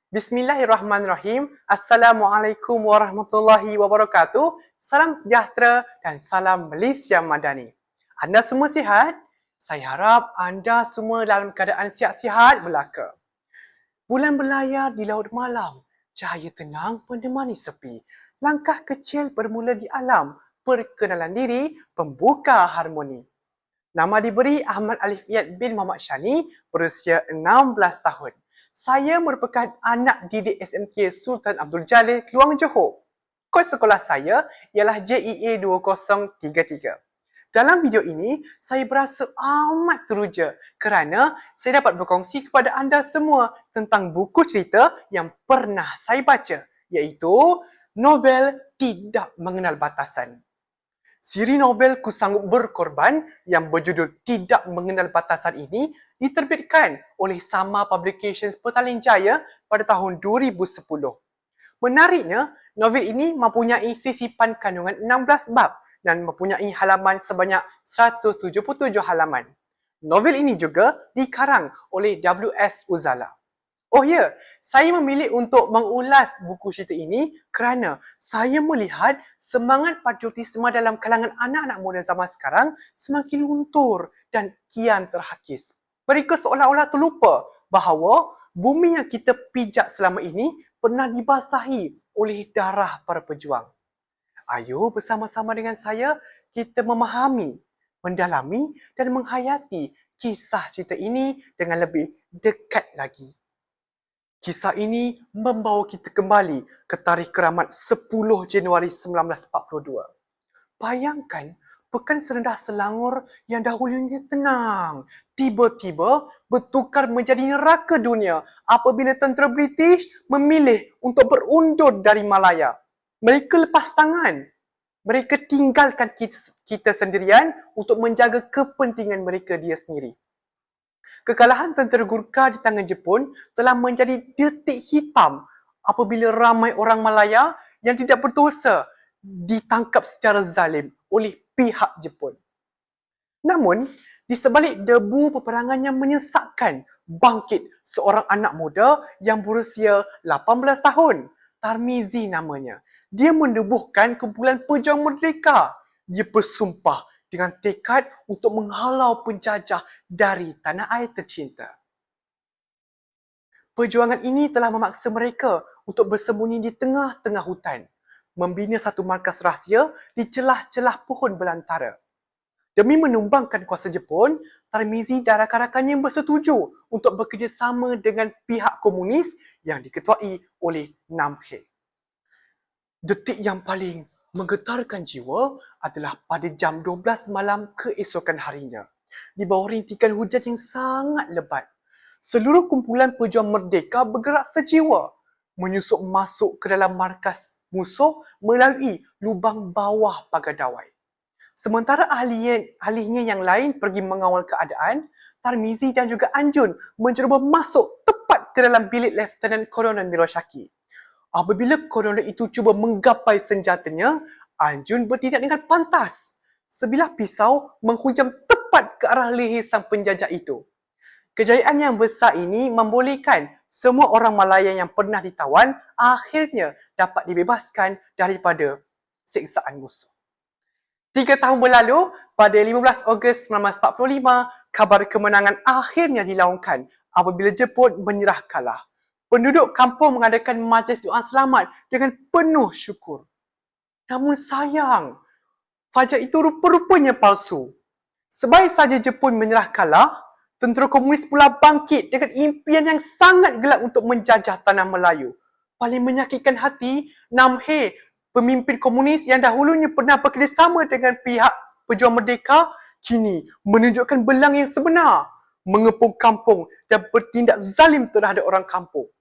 Bismillahirrahmanirrahim. Assalamualaikum warahmatullahi wabarakatuh. Salam sejahtera dan salam Malaysia Madani. Anda semua sihat? Saya harap anda semua dalam keadaan sihat-sihat belaka. Bulan berlayar di laut malam. Cahaya tenang menemani sepi. Langkah kecil bermula di alam. Perkenalan diri, pembuka harmoni. Nama diberi Ahmad Alif Iyad bin Muhammad Shani, berusia 16 tahun. Saya merupakan anak didik SMK Sultan Abdul Jalil, Kluang Johor. Kod sekolah saya ialah JEA 2033. Dalam video ini, saya berasa amat teruja kerana saya dapat berkongsi kepada anda semua tentang buku cerita yang pernah saya baca, iaitu novel Tidak Mengenal Batasan. Siri novel Ku Sanggup Berkorban yang berjudul Tidak Mengenal Batasan ini diterbitkan oleh Sama Publications Petaling Jaya pada tahun 2010. Menariknya, novel ini mempunyai sisipan kandungan 16 bab dan mempunyai halaman sebanyak 177 halaman. Novel ini juga dikarang oleh W.S. Uzala. Oh ya, saya memilih untuk mengulas buku cerita ini kerana saya melihat semangat patriotisme dalam kalangan anak-anak muda zaman sekarang semakin luntur dan kian terhakis. Mereka seolah-olah terlupa bahawa bumi yang kita pijak selama ini pernah dibasahi oleh darah para pejuang. Ayo bersama-sama dengan saya kita memahami, mendalami dan menghayati kisah cerita ini dengan lebih dekat lagi. Kisah ini membawa kita kembali ke tarikh keramat 10 Januari 1942. Bayangkan, pekan serendah Selangor yang dahulunya tenang, tiba-tiba bertukar menjadi neraka dunia apabila tentera British memilih untuk berundur dari Malaya. Mereka lepas tangan. Mereka tinggalkan kita sendirian untuk menjaga kepentingan mereka dia sendiri. Kekalahan tentera Gurkha di tangan Jepun telah menjadi detik hitam apabila ramai orang Malaya yang tidak berdosa ditangkap secara zalim oleh pihak Jepun. Namun, di sebalik debu peperangan yang menyesakkan, bangkit seorang anak muda yang berusia 18 tahun. Tarmizi namanya. Dia menubuhkan kumpulan pejuang merdeka. Dia bersumpah dengan tekad untuk menghalau penjajah dari tanah air tercinta. Perjuangan ini telah memaksa mereka untuk bersembunyi di tengah-tengah hutan, membina satu markas rahsia di celah-celah pohon belantara. Demi menumbangkan kuasa Jepun, Tarmizi dan rakan-rakannya bersetuju untuk bekerjasama dengan pihak komunis yang diketuai oleh Nam He. Detik yang paling menggetarkan jiwa adalah pada jam 12 malam keesokan harinya. Di bawah rintikan hujan yang sangat lebat, seluruh kumpulan pejuang merdeka bergerak sejiwa menyusup masuk ke dalam markas musuh melalui lubang bawah pagar dawai. Sementara ahlinya yang lain pergi mengawal keadaan, Tarmizi dan juga Anjun mencuba masuk tepat ke dalam bilik Lieutenant Colonel Miroshaki. Apabila kolonel itu cuba menggapai senjatanya, Anjun bertindak dengan pantas. Sebilah pisau menghujam tepat ke arah leher sang penjajah itu. Kejayaan yang besar ini membolehkan semua orang Malaya yang pernah ditawan akhirnya dapat dibebaskan daripada siksaan musuh. 3 tahun berlalu, pada 15 Ogos 1945, kabar kemenangan akhirnya dilaungkan apabila Jepun menyerah kalah. Penduduk kampung mengadakan majlis doa selamat dengan penuh syukur. Namun sayang, fajar itu rupa-rupanya palsu. Sebaik saja Jepun menyerah kalah, tentera komunis pula bangkit dengan impian yang sangat gelap untuk menjajah tanah Melayu. Paling menyakitkan hati, Nam He, pemimpin komunis yang dahulunya pernah bekerjasama dengan pihak pejuang merdeka, kini menunjukkan belang yang sebenar, mengepung kampung dan bertindak zalim terhadap orang kampung.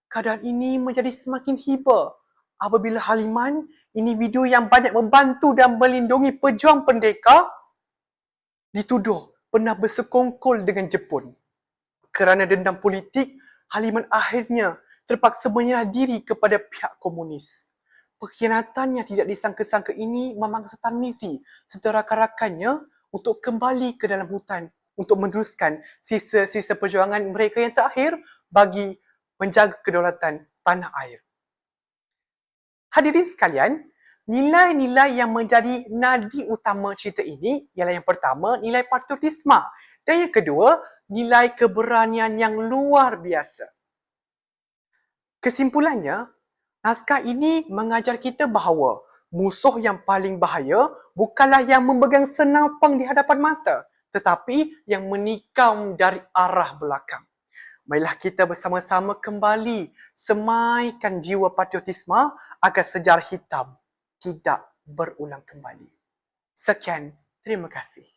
Keadaan ini menjadi semakin hiba apabila Haliman, individu yang banyak membantu dan melindungi pejuang merdeka, dituduh pernah bersekongkol dengan Jepun. Kerana dendam politik, Haliman akhirnya terpaksa menyerah diri kepada pihak komunis. Pengkhianatan yang tidak disangka-sangka ini memaksa Tarmizi serta rakan-rakannya untuk kembali ke dalam hutan untuk meneruskan sisa-sisa perjuangan mereka yang terakhir bagi menjaga kedaulatan tanah air. Hadirin sekalian, nilai-nilai yang menjadi nadi utama cerita ini ialah yang pertama, nilai patriotisme, dan yang kedua, nilai keberanian yang luar biasa. Kesimpulannya, naskah ini mengajar kita bahawa musuh yang paling bahaya bukanlah yang memegang senapang di hadapan mata, tetapi yang menikam dari arah belakang. Marilah kita bersama-sama kembali semaikan jiwa patriotisme agar sejarah hitam tidak berulang kembali. Sekian, terima kasih.